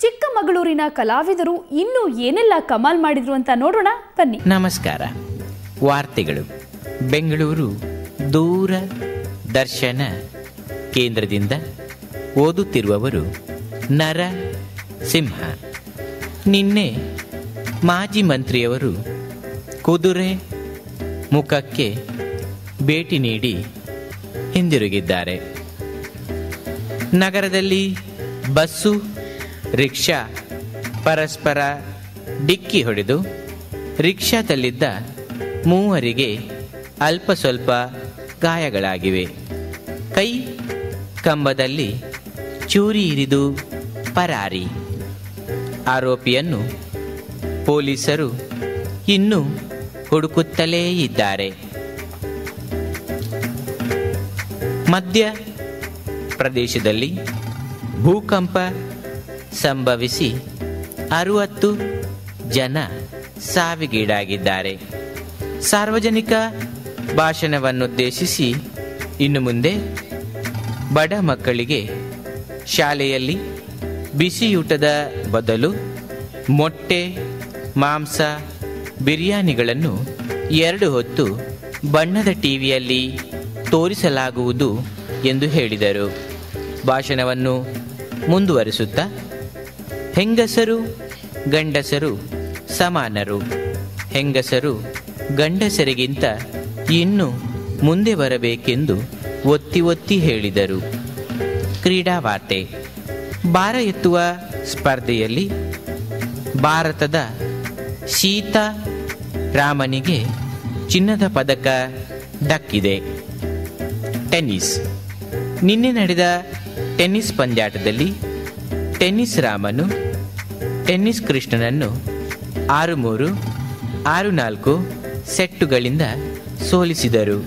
ಚಿಕ್ಕಮಗಳೂರಿನ ಕಲಾವಿದರು ಇನ್ನೂ ಏನೆಲ್ಲ ಕಮಾಲ್ ಮಾಡಿದ್ರು ಅಂತ ನೋಡೋಣ ಬನ್ನಿ. ನಮಸ್ಕಾರ. ವಾರ್ತೆಗಳು. ಬೆಂಗಳೂರು ದೂರದರ್ಶನ ಕೇಂದ್ರದಿಂದ ಓದುತ್ತಿರುವವರು ನರಸಿಂಹ. ನಿನ್ನೆ ಮಾಜಿ ಮಂತ್ರಿಯವರು ಕುದುರೆ ಮುಖಕ್ಕೆ ಭೇಟಿ ನೀಡಿ ಹಿಂದಿರುಗಿದ್ದಾರೆ. ನಗರದಲ್ಲಿ ಬಸ್ಸು ರಿಕ್ಷಾ ಪರಸ್ಪರ ಡಿಕ್ಕಿ ಹೊಡೆದು ರಿಕ್ಷಾದಲ್ಲಿದ್ದ ಮೂವರಿಗೆ ಅಲ್ಪ ಸ್ವಲ್ಪ ಗಾಯಗಳಾಗಿವೆ. ಕೈ ಕಂಬದಲ್ಲಿ ಚೂರಿ ಇರಿದು ಪರಾರಿ. ಆರೋಪಿಯನ್ನು ಪೊಲೀಸರು ಇನ್ನೂ ಹುಡುಕುತ್ತಲೇ ಇದ್ದಾರೆ. ಮಧ್ಯ ಪ್ರದೇಶದಲ್ಲಿ ಭೂಕಂಪ ಸಂಭವಿಸಿ 60 ಜನ ಸಾವಿಗೀಡಾಗಿದ್ದಾರೆ. ಸಾರ್ವಜನಿಕ ಭಾಷಣವನ್ನುದ್ದೇಶಿಸಿ ಇನ್ನು ಮುಂದೆ ಬಡ ಮಕ್ಕಳಿಗೆ ಶಾಲೆಯಲ್ಲಿ ಬಿಸಿಯೂಟದ ಬದಲು ಮೊಟ್ಟೆ, ಮಾಂಸ, ಬಿರಿಯಾನಿಗಳನ್ನು 2 ಹೊತ್ತು ಬಣ್ಣದ ಟಿವಿಯಲ್ಲಿ ತೋರಿಸಲಾಗುವುದು ಎಂದು ಹೇಳಿದರು. ಭಾಷಣವನ್ನು ಮುಂದುವರಿಸುತ್ತಾ, ಹೆಂಗಸರು ಗಂಡಸರು ಸಮಾನರು, ಹೆಂಗಸರು ಗಂಡಸರಿಗಿಂತ ಇನ್ನೂ ಮುಂದೆ ಬರಬೇಕೆಂದು ಒತ್ತಿ ಒತ್ತಿ ಹೇಳಿದರು. ಕ್ರೀಡಾ ವಾರ್ತೆ. ಭಾರ ಎತ್ತುವ ಸ್ಪರ್ಧೆಯಲ್ಲಿ ಭಾರತದ ಸೀತಾ ರಾಮನಿಗೆ ಚಿನ್ನದ ಪದಕ ದಕ್ಕಿದೆ. ಟೆನ್ನಿಸ್. ನಿನ್ನೆ ನಡೆದ ಟೆನ್ನಿಸ್ ಪಂದ್ಯಾಟದಲ್ಲಿ ಟೆನ್ನಿಸ್ ರಾಮನು ಟೆನ್ನಿಸ್ ಕೃಷ್ಣನನ್ನು 6-3, 6-4 ಸೆಟ್ಟುಗಳಿಂದ ಸೋಲಿಸಿದರು.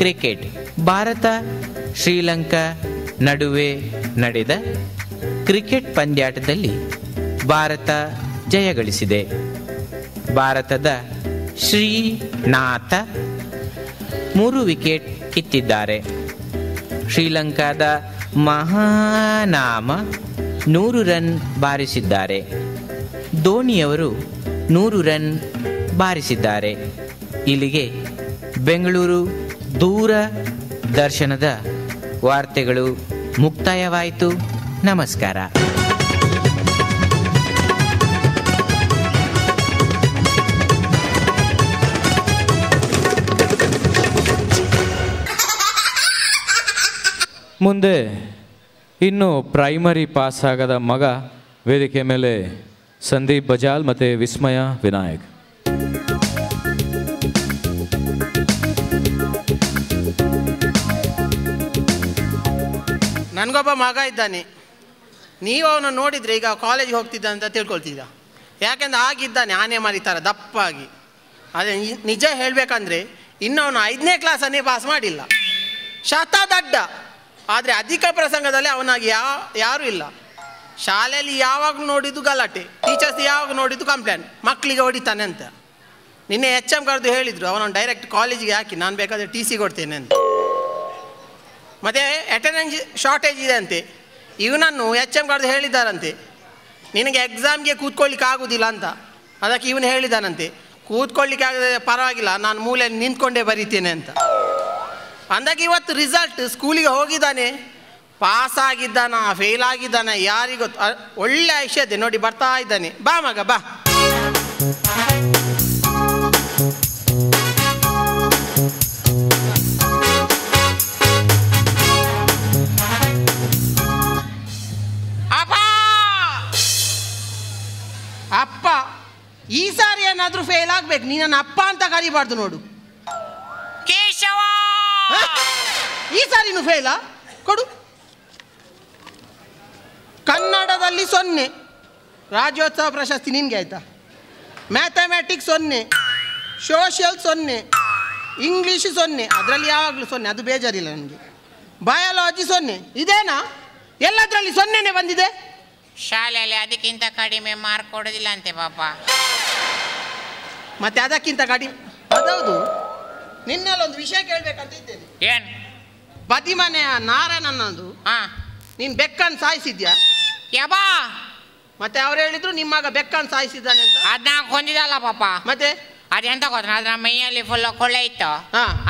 ಕ್ರಿಕೆಟ್. ಭಾರತ ಶ್ರೀಲಂಕಾ ನಡುವೆ ನಡೆದ ಕ್ರಿಕೆಟ್ ಪಂದ್ಯಾಟದಲ್ಲಿ ಭಾರತ ಜಯಗಳಿಸಿದೆ. ಭಾರತದ ಶ್ರೀನಾಥ 3 ವಿಕೆಟ್ ಕಿತ್ತಿದ್ದಾರೆ. ಶ್ರೀಲಂಕಾದ ಮಹಾನಾಮ 100 ರನ್ ಬಾರಿಸಿದ್ದಾರೆ. ಧೋನಿಯವರು 100 ರನ್ ಬಾರಿಸಿದ್ದಾರೆ. ಇಲ್ಲಿಗೆ ಬೆಂಗಳೂರು ದೂರದರ್ಶನದ ವಾರ್ತೆಗಳು ಮುಕ್ತಾಯವಾಯಿತು. ನಮಸ್ಕಾರ. ಮುಂದೆ ಇನ್ನು ಪ್ರೈಮರಿ ಪಾಸ್ ಆಗದ ಮಗ ವೇದಿಕೆ ಮೇಲೆ ಸಂದೀಪ್ ಬಜಾಲ್ ಮತ್ತು ವಿಸ್ಮಯ ವಿನಾಯಕ್. ನನಗೊಬ್ಬ ಮಗ ಇದ್ದಾನೆ. ನೀವು ಅವನು ನೋಡಿದರೆ ಈಗ ಕಾಲೇಜಿಗೆ ಹೋಗ್ತಿದ್ದ ಅಂತ ತಿಳ್ಕೊಳ್ತಿದ್ದ. ಯಾಕೆಂದ್ರೆ ಆಗಿದ್ದಾನೆ ಆನೆ ಮರಿತಾರೆ ದಪ್ಪಾಗಿ. ಅದೇ ನಿಜ ಹೇಳಬೇಕಂದ್ರೆ ಇನ್ನು ಅವನು 5ನೇ ಕ್ಲಾಸನ್ನೇ ಪಾಸ್ ಮಾಡಿಲ್ಲ. ಶತದಡ್ಡ. ಆದರೆ ಅಧಿಕ ಪ್ರಸಂಗದಲ್ಲಿ ಅವನಾಗಿ ಯಾರೂ ಇಲ್ಲ. ಶಾಲೆಯಲ್ಲಿ ಯಾವಾಗ ನೋಡಿದ್ದು ಗಲಾಟೆ, ಟೀಚರ್ಸ್ ಯಾವಾಗ ನೋಡಿದ್ದು ಕಂಪ್ಲೇಂಟ್, ಮಕ್ಕಳಿಗೆ ಹೊಡಿತಾನೆ ಅಂತ. ನಿನ್ನೆ HM ಕರೆದು ಹೇಳಿದರು ಅವನನ್ನು ಡೈರೆಕ್ಟ್ ಕಾಲೇಜಿಗೆ ಹಾಕಿ, ನಾನು ಬೇಕಾದರೆ TC ಕೊಡ್ತೇನೆ ಅಂತ. ಮತ್ತು ಅಟೆಂಡೆನ್ಸ್ ಶಾರ್ಟೇಜ್ ಇದೆ ಅಂತೆ. ಇವನನ್ನು HM ಕರೆದು ಹೇಳಿದ್ದಾರಂತೆ, ನಿನಗೆ ಎಕ್ಸಾಮ್ಗೆ ಕೂತ್ಕೊಳ್ಳಿಕ್ಕೆ ಆಗೋದಿಲ್ಲ ಅಂತ. ಅದಕ್ಕೆ ಇವನು ಹೇಳಿದ್ದಾನಂತೆ, ಕೂತ್ಕೊಳ್ಳಿಕ್ಕೆ ಆಗದೆ ಪರವಾಗಿಲ್ಲ, ನಾನು ಮೂಲೆಯಲ್ಲಿ ನಿಂತ್ಕೊಂಡೇ ಬರೀತೇನೆ ಅಂತ. ಅಂದಾಗ ಇವತ್ತು ರಿಸಲ್ಟ್ ಸ್ಕೂಲಿಗೆ ಹೋಗಿದ್ದಾನೆ, ಪಾಸ್ ಆಗಿದ್ದಾನ ಫೇಲ್ ಆಗಿದ್ದಾನ ಯಾರಿಗೊತ್ತು. ಒಳ್ಳೆ ಐಶ್ಯತೆ ನೋಡಿ ಬರ್ತಾ ಇದ್ದಾನೆ. ಬಾ ಮಗ ಬಾ. ಅಪ್ಪ ಈ ಸಾರಿ ಏನಾದರೂ ಫೇಲ್ ಆಗ್ಬೇಕು, ನೀ ನನ್ನ ಅಪ್ಪ ಅಂತ ಕರಿಬಾರ್ದು ನೋಡು. ಕೇಶವ ಈ ಸಾರಿನೂ ಫೇಲಾ? ಕೊಡು. ಕನ್ನಡದಲ್ಲಿ 0, ರಾಜ್ಯೋತ್ಸವ ಪ್ರಶಸ್ತಿ ನಿನಗೆ ಆಯ್ತಾ. ಮ್ಯಾಥಮೆಟಿಕ್ಸ್ 0, ಸೋಷಿಯಲ್ 0, ಇಂಗ್ಲೀಷ್ 0, ಅದರಲ್ಲಿ ಯಾವಾಗಲೂ 0, ಅದು ಬೇಜಾರಿಲ್ಲ ನನಗೆ. ಬಯಾಲಜಿ 0, ಇದೇನಾ? ಎಲ್ಲದರಲ್ಲಿ 0ನೇ ಬಂದಿದೆ. ಶಾಲೆಯಲ್ಲಿ ಅದಕ್ಕಿಂತ ಕಡಿಮೆ ಮಾರ್ಕ್ ಕೊಡೋದಿಲ್ಲ ಅಂತೆ ಪಾಪ. ಮತ್ತೆ ಅದಕ್ಕಿಂತ ಕಡಿಮೆ. ಅದೌದು, ನಿನ್ನೆಲ್ಲೊಂದು ವಿಷಯ ಕೇಳಬೇಕಂತ ಇದ್ದೇನೆ. ಏನು? ಬದಿಮನೆಯ ನಾರಾಯಣನದು ನೀನು ಬೆಕ್ಕನ್ನು ಸಾಯಿಸಿದ್ಯಾ? ಯಬಾ, ಮತ್ತೆ ಅವ್ರು ಹೇಳಿದ್ರು ನಿಮ್ಮ ಮಗ ಬೆಕ್ಕನ್ನು ಸಾಯಿಸಿದ್ದಾನೆ ಅಂತ. ಅದ್ ನಾ ಕೊಂದಿದಲ್ಲ ಪಾಪ. ಮತ್ತೆ ಅದೆಂತ ಗೊತ್ತ, ಅದ್ರ ಮೈಯಲ್ಲಿ ಫುಲ್ ಕೊಳ್ಳೆ ಇತ್ತು,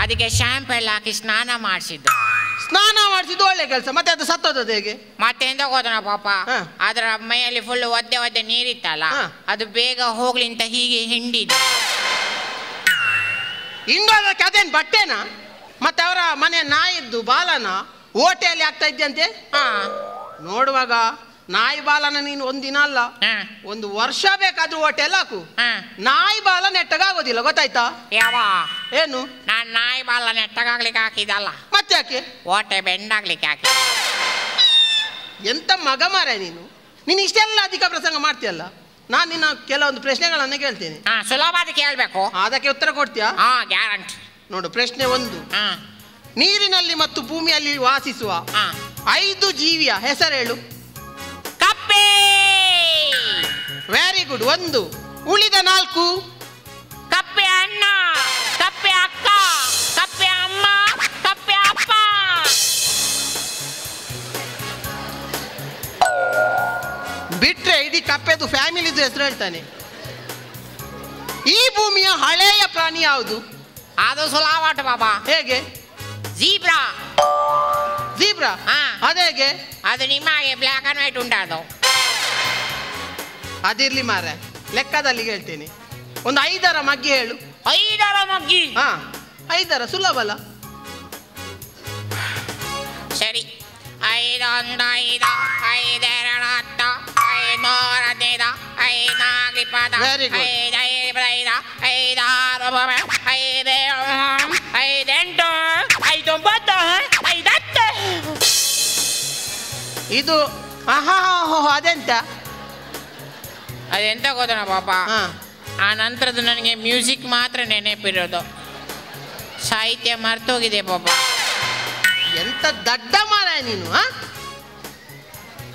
ಅದಕ್ಕೆ ಶಾಂಪು ಎಲ್ಲ ಹಾಕಿ ಸ್ನಾನ ಮಾಡಿಸಿದ್ದು. ಸ್ನಾನ ಮಾಡಿಸಿದ್ದು ಒಳ್ಳೆ ಕೆಲಸ. ಮತ್ತೆ ಅದು ಸತ್ತೋದದ್ದು ಹೇಗೆ? ಮತ್ತೆ ಎಂತ ಗೊತ್ತನ ಪಾಪ, ಅದ್ರ ಮೈಯಲ್ಲಿ ಫುಲ್ ಒದ್ದೆ ನೀರಿತ್ತಲ್ಲ, ಅದು ಬೇಗ ಹೋಗ್ಲಿ ಅಂತ ಹೀಗೆ ಹಿಂಡಿದ್ದು. ಹಿಂಡೋದಕ್ಕೆ ಅದೇನು ಬಟ್ಟೆನಾ? ಮತ್ತೆ ಅವರ ಮನೆ ನಾಯಿದ್ದು ಬಾಲನ ಓಟೆಯಲ್ಲಿ ಆಗ್ತಾ ಇದ್ದಂತೆ. ನೋಡುವಾಗ ನಾಯಿ ಬಾಲನ ನೀನು ಒಂದಿನ ಅಲ್ಲ, 1 ವರ್ಷ ಬೇಕಾದ್ರೂ ಓಟೆಲ್ಲ ಹಾಕು, ನಾಯಿ ಬಾಲ ನೆಟ್ಟಗಾಗೋದಿಲ್ಲ, ಗೊತ್ತಾಯ್ತಾ? ಯಾವ ಏನು? ನಾನ್ ನಾಯಿ ಬಾಲ ನೆಟ್ಟಗಾಗ್ಲಿಕ್ಕೆ ಹಾಕಿದಲ್ಲ, ಮತ್ತೆ ಯಾಕೆ ಓಟೆ ಬೆಂಡಾಗ್ಲಿಕ್ಕೆ ಹಾಕಿ. ಎಂತ ಮಗ ಮಾರೆ ನೀನು ಇಷ್ಟೆಲ್ಲ ಅಧಿಕ ಪ್ರಸಂಗ ಮಾಡ್ತೀಯಲ್ಲ. ನಾನು ನಿನ್ನ ಕೆಲವೊಂದು ಪ್ರಶ್ನೆಗಳನ್ನು ಕೇಳ್ತೇನೆ, ಸುಲಭ ಕೇಳ್ಬೇಕು, ಅದಕ್ಕೆ ಉತ್ತರ ಕೊಡ್ತೀಯಾ? ಗ್ಯಾರಂಟಿ. ನೋಡು, ಪ್ರಶ್ನೆ 1, ನೀರಿನಲ್ಲಿ ಮತ್ತು ಭೂಮಿಯಲ್ಲಿ ವಾಸಿಸುವ 5 ಜೀವಿಯ ಹೆಸರು ಹೇಳು. ಕಪ್ಪೆ. Very good. 1. ಉಳಿದ 4? ಕಪ್ಪೆ ಅಣ್ಣ, ಕಪ್ಪೆ ಅಕ್ಕ, ಕಪ್ಪೆ ಅಮ್ಮ, ಕಪ್ಪೆ ಅಪ್ಪ. ಬಿಟ್ರೆ ಇಡೀ ಕಪ್ಪೆದು ಫ್ಯಾಮಿಲಿದು ಹೆಸರು ಹೇಳ್ತಾನೆ. ಈ ಭೂಮಿಯ ಹಳೆಯ ಪ್ರಾಣಿ ಯಾವುದು? ಅದು ಸುಲಭ ಬಾಬಾ. ಹೇಗೆ? ಜೀಬ್ರಾ. ಜೀಬ್ರಾ? ಅದೇಗೆ? ಅದು ನಿಮ್ಮ ಹಾಗೆ ಬ್ಲ್ಯಾಕ್ ಅಂಡ್ ವೈಟ್ ಉಂಟದು. ಅದಿರ್ಲಿ ಮಾರೆ, ಲೆಕ್ಕದಲ್ಲಿ ಹೇಳ್ತೇನೆ. ಒಂದು 5ರ ಮಗ್ಗಿ ಹೇಳು. 5ರ ಮಗ್ಗಿ? 5ರ ಸುಲಭ ಅಲ್ಲ? ಸರಿ. 5 1 5 5 2 10 5 3 15 5 4 Very good. 5 5 5 6 5 5 8 5 9 5 10. ಇದು ಅದೆಂತ? ಅದೆಂತ ಗೊತ್ತನ ಪಾಪ, ಆ ನಂತರದ್ದು ನನಗೆ ಮ್ಯೂಸಿಕ್ ಮಾತ್ರ ನೆನಪಿರೋದು, ಸಾಹಿತ್ಯ ಮರ್ತೋಗಿದೆ ಪಾಪ. ಎಂತ ದಡ್ಡ ಮಾರ ನೀನು,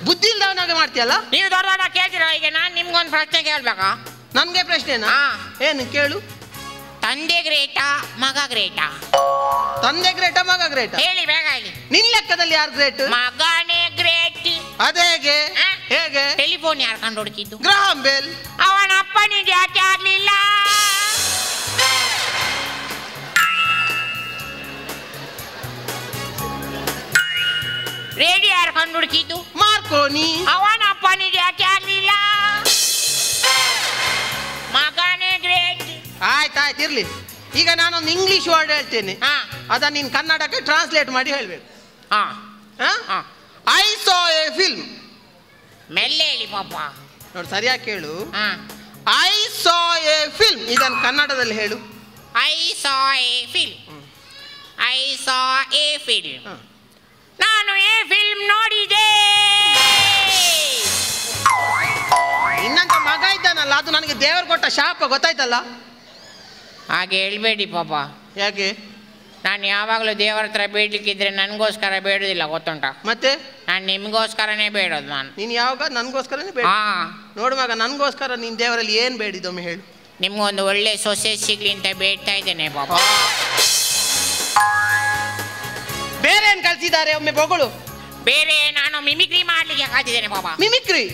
ಬುದ್ಧಿ ಇಲ್ದವನಾಗ ಮಾಡ್ತೀಯಲ್ಲ. ನೀವು ದೊಡ್ಡ ಕೇಳ್ತೀರ. ಈಗ ನಾನು ನಿಮ್ಗೊಂದು ಪ್ರಶ್ನೆ ಕೇಳ್ಬೇಕಾ? ನನ್ಗೆ ಪ್ರಶ್ನೆನಾ? ಏನು ಕೇಳು. ತಂದೆ ಗ್ರೇಟಾ ಮಗ ಗ್ರೇಟಾ? ತಂದೆ ಗ್ರೇಟಾ ಮಗ ಗ್ರೇಟಾ? ಹೇಳಿ ಬೇಗ ಹೇಳಿ. ನಿನ್ ಲೆಕ್ಕದಲ್ಲಿ ಯಾರು ಗ್ರೇಟ್? ಮಗನೇ ಗ್ರೇಟ್. ಅದೇಗೆ? ಹೇಗೆ? ಟೆಲಿಫೋನ್ ಯಾರು ಕಂಡು ಹುಡುಕಿದ್ದು? Graham bell. ಅವನ ಅಪ್ಪನಿಗೆ ಯಾಕೆ ಆಗ್ಲಿಲ್ಲ? ರೇಡಿಯೋ ಯಾರು ಕಂಡು ಹುಡುಕಿದ್ದು? ಮಾರ್ಕೋನಿ. ಅವನ ಅಪ್ಪನಿಗೆ ಯಾಕೆ ಆಗ್ಲಿಲ್ಲ? ಮಗನೇ ಗ್ರೇಟ್. ಆಯ್ತಾಯ್ತು, ಇರ್ಲಿ. ಈಗ ನಾನೊಂದು ಇಂಗ್ಲಿಷ್ ವರ್ಡ್ ಹೇಳ್ತೇನೆ, ಅದನ್ನ ನೀನು ಕನ್ನಡಕ್ಕೆ ಟ್ರಾನ್ಸ್ಲೇಟ್ ಮಾಡಿ ಹೇಳ್ಬೇಕು. I saw a film. ಮೆಲ್ಲೆ ಹೇಳಿ ಪಾಪ. ನೋಡಿ, ಸರಿಯಾಗಿ ಕೇಳು. ಐ ಸಾ ಎ ಫಿಲ್ಮ್, ಇದನ್ನು ಕನ್ನಡದಲ್ಲಿ ಹೇಳು. I saw a film. I saw a film. ನಾನು ಎ ಫಿಲ್ಮ್ ನೋಡಿದೆ. ಇನ್ನಂತ ಮಗ ಇದ್ದಾನಲ್ಲ, ಅದು ನನಗೆ ದೇವರು ಕೊಟ್ಟ ಶಾಪ, ಗೊತ್ತಾಯ್ತಲ್ಲ? ಹಾಗೆ ಹೇಳ್ಬೇಡಿ ಪಾಪ. ಯಾಕೆ? ನಾನು ಯಾವಾಗಲೂ ದೇವರ ಹತ್ರ ಬೇಡಲಿಕ್ಕಿದ್ರೆ ನನಗೋಸ್ಕರ ಬೇಡೋದಿಲ್ಲ, ಗೊತ್ತುಂಟ? ಮತ್ತೆ ನಾನು ನಿಮಗೋಸ್ಕರನೇ ಬೇಡೋದು. ನೀನು ಯಾವಾಗ ನನಗೋಸ್ಕರನೇ ಬೇಡ? ನೋಡು ಮಗ, ನನಗೋಸ್ಕರ ನೀನು ದೇವರಲ್ಲಿ ಏನು ಬೇಡಿದೊಮ್ಮೆ ಹೇಳು. ನಿಮ್ಗೊಂದು ಒಳ್ಳೆ ಸೊಸೆ ಸಿಗ್ಲಿ ಅಂತ ಬೇಡ್ತಾ ಇದ್ದೇನೆ ಪಾಪ. ಬೇರೆ ಏನು ಕಲ್ಸಿದ್ದಾರೆ ಒಮ್ಮೆ ಬೊಗಳು? ಬೇರೆ ನಾನು ಮಿಮಿಕ್ರಿ ಮಾಡ್ಲಿಕ್ಕೆ ಕಲ್ತಿದ್ದೇನೆ ಪಾಪ. ಮಿಮಿಕ್ರಿ?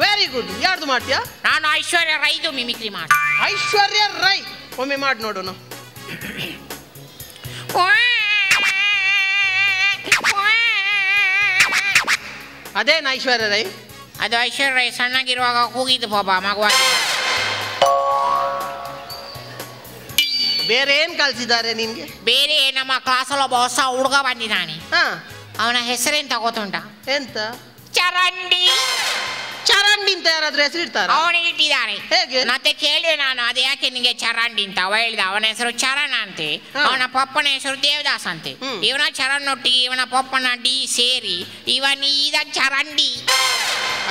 Very good. ಯಾರ್ದು ಮಾಡ್ತೀಯಾ? ನಾನು ಐಶ್ವರ್ಯ ರೈದು ಮಿಮಿಕ್ರಿ ಮಾಡಿ. ಐಶ್ವರ್ಯ ರೈ? ಒಮ್ಮೆ ಮಾಡಿ ನೋಡೋಣ. ಅದೇನು ಐಶ್ವರ್ಯ ರೈ? ಅದು ಐಶ್ವರ್ಯ ರೈ ಸಣ್ಣಗಿರುವಾಗ ಕೂಗಿದ್ದು ಪಾಪ, ಮಗುವಾಗಿ. ಬೇರೆ ಏನು ಕಲ್ಸಿದ್ದಾರೆ ನಿನ್ಗೆ? ಬೇರೆ ನಮ್ಮ ಕ್ಲಾಸಲ್ಲಿ ಒಬ್ಬ ಹೊಸ ಹುಡುಗ ಬಂದಿದ್ದಾನೆ. ಅವನ ಹೆಸರೆಂತ ಗೊತ್ತುಂಟ? ಎಂತ? ಚರಂಡಿ. ಚರಂಡಿ ಅಂತ ಯಾರಾದ್ರೂ ಹೆಸರು ಇಡ್ತಾರ? ಅವನಿಗೆ ಇಟ್ಟಿದ್ದಾರೆ. ಹೇಗೆ? ಮತ್ತೆ ಕೇಳಿದೆ ನಾನು, ಅದು ಯಾಕೆ ನಿಂಗೆ ಚರಂಡಿ ಅಂತ? ಅವ ಹೇಳ್ದ ಅವನ ಹೆಸರು ಚರಣ್ ಅಂತೆ, ಅವನ ಪಪ್ಪನ ಹೆಸರು ದೇವದಾಸ್ ಅಂತೆ. ಇವನ ಚರಣ್ ಒಟ್ಟಿಗೆ ಇವನ ಪಪ್ಪನ ಡಿ ಸೇರಿ ಇವನ್ ಈಗ ಚರಂಡಿ.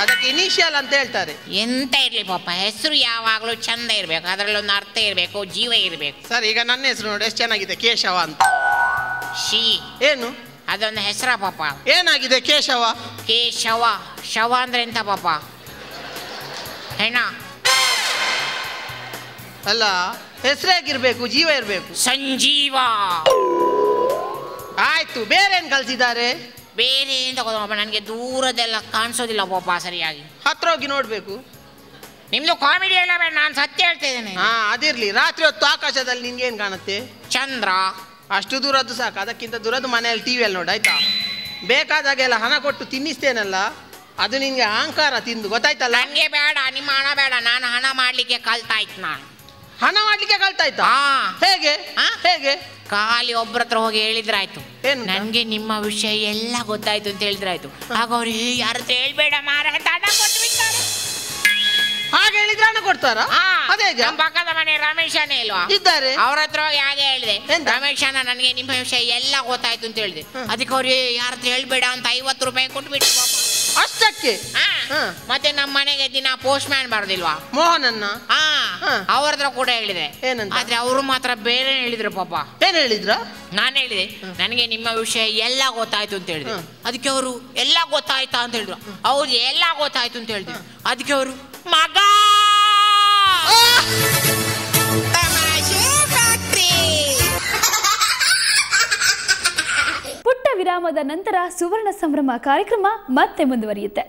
ಅದಕ್ಕೆ ಇನಿಷಿಯಲ್ ಅಂತ ಹೇಳ್ತಾರೆ. ಎಂತ ಇರ್ಲಿ ಪಾಪ, ಹೆಸರು ಯಾವಾಗಲೂ ಚಂದ ಇರ್ಬೇಕು, ಅದರಲ್ಲೊಂದು ಅರ್ಥ ಇರಬೇಕು, ಜೀವ ಇರಬೇಕು. ಸರ್, ಈಗ ನನ್ನ ಹೆಸರು ನೋಡಿ ಎಷ್ಟು ಚೆನ್ನಾಗಿದೆ, ಕೇಶವ ಅಂತ. ಶಿ ಏನು? ಅದೊಂದು ಹೆಸರ ಪಾಪ. ಏನಾಗಿದೆ ಕೇಶವ? ಕೇಶವ. ಶವ ಅಂದ್ರೆ ಎಂತ ಪಾಪ? ಹೆಣ ಅಲ್ಲ, ಹೆಸರಾಗಿರ್ಬೇಕು, ಜೀವ ಇರಬೇಕು. ಸಂಜೀವ. ಆಯ್ತು, ಬೇರೆ ಏನು ಕಲ್ಸಿದ್ದಾರೆ? ಬೇರೆ ಏನು ತಗೋದಪ್ಪ, ನನಗೆ ದೂರದೆಲ್ಲ ಕಾಣಿಸೋದಿಲ್ಲ ಪಾಪ ಸರಿಯಾಗಿ. ಹತ್ರ ಹೋಗಿ ನೋಡ್ಬೇಕು. ನಿಮ್ದು ಕಾಮಿಡಿ ಎಲ್ಲ ಬೇಡ, ನಾನು ಸತ್ಯ ಹೇಳ್ತಾ ಇದ್ದೇನೆ. ಹಾ, ಅದಿರ್ಲಿ. ರಾತ್ರಿ ಹೊತ್ತು ಆಕಾಶದಲ್ಲಿ ನಿನ್ಗೇನು ಕಾಣುತ್ತೆ? ಚಂದ್ರ. ಅಷ್ಟು ದೂರದ್ದು ಸಾಕು, ಅದಕ್ಕಿಂತ ದೂರದ್ದು ಮನೆಯಲ್ಲಿ ಟಿವಿಯಲ್ಲಿ ನೋಡು ಆಯ್ತಾ. ಬೇಕಾದಾಗೆಲ್ಲ ಹಣ ಕೊಟ್ಟು ತಿನ್ನಿಸ್ತೇನಲ್ಲ, ಅದು ನಿನ್ಗೆ ಅಹಂಕಾರ ತಿಂದು, ಗೊತ್ತಾಯ್ತಲ್ಲ? ನನಗೆ ಬೇಡ, ನಿಮ್ಮ ಹಣ ಬೇಡ. ನಾನು ಹಣ ಮಾಡ್ಲಿಕ್ಕೆ ಕಲ್ತಾಯ್ತು. ನಾನು ಹಣ ಮಾಡ್ಲಿಕ್ಕೆ ಕಲ್ತಾಯ್ತಾ? ಹೇಗೆ ಹೇಗೆ? ಖಾಲಿ ಒಬ್ರ ಹತ್ರ ಹೋಗಿ ಹೇಳಿದ್ರಾಯ್ತು, ಏನು? ನನಗೆ ನಿಮ್ಮ ವಿಷಯ ಎಲ್ಲ ಗೊತ್ತಾಯ್ತು ಅಂತ ಹೇಳಿದ್ರಾಯ್ತು. ಆಗ ಅವ್ರು ಯಾರ ಹತ್ರ ಹೇಳ್ಬೇಡ ಮಾರ ಅಂತ ಹಣ ಕೊಟ್ಟು ಬಿಡ್ತಾರೆ. ಹಾಗೆ ಹೇಳಿದ್ರೆ ಹಣ ಕೊಡ್ತಾರ? ಅದೇ ನಮ್ಮ ಪಕ್ಕದ ಮನೆ ರಮೇಶನೇ ಇಲ್ವಾ ಇದ್ದಾರೆ, ಅವ್ರ ಹತ್ರ ಹಾಗೆ ಹೇಳಿದೆ, ರಮೇಶನ ನನಗೆ ನಿಮ್ಮ ವಿಷಯ ಎಲ್ಲ ಗೊತ್ತಾಯ್ತು ಅಂತ ಹೇಳಿದೆ. ಅದಕ್ಕೆ ಅವ್ರು ಯಾರ ಹತ್ರ ಹೇಳ್ಬೇಡ ಅಂತ 50 ರೂಪಾಯಿ ಕೊಟ್ಬಿಟ್ಟು ಅಷ್ಟಕ್ಕೆ. ಮತ್ತೆ ನಮ್ಮ ಮನೆಗೆ ದಿನ ಪೋಸ್ಟ್ ಮ್ಯಾನ್ ಬರೋದಿಲ್ವಾ ಮೋಹನನ್ನ, ಅವ್ರ ಹತ್ರ ಕೂಡ ಹೇಳಿದೆ. ಆದ್ರೆ ಅವರು ಮಾತ್ರ ಬೇರೆ ಹೇಳಿದ್ರು ಪಾಪ. ಏನ್ ಹೇಳಿದ್ರ? ನಾನು ಹೇಳಿದೆ ನನಗೆ ನಿಮ್ಮ ವಿಷಯ ಎಲ್ಲ ಗೊತ್ತಾಯ್ತು ಅಂತ ಹೇಳಿದೆ. ಅದಕ್ಕೆ ಅವರು ಎಲ್ಲ ಗೊತ್ತಾಯ್ತಾ ಅಂತ ಹೇಳಿದ್ರು. ಹೌದು, ಎಲ್ಲ ಗೊತ್ತಾಯ್ತು ಅಂತ ಹೇಳಿದ್ರು. ಅದಕ್ಕೆ ಅವರು ಮಗ ಪುಟ್ಟ ವಿರಾಮದ ನಂತರ ಸುವರ್ಣ ಸಂಭ್ರಮ ಕಾರ್ಯಕ್ರಮ ಮತ್ತೆ ಮುಂದುವರಿಯುತ್ತೆ.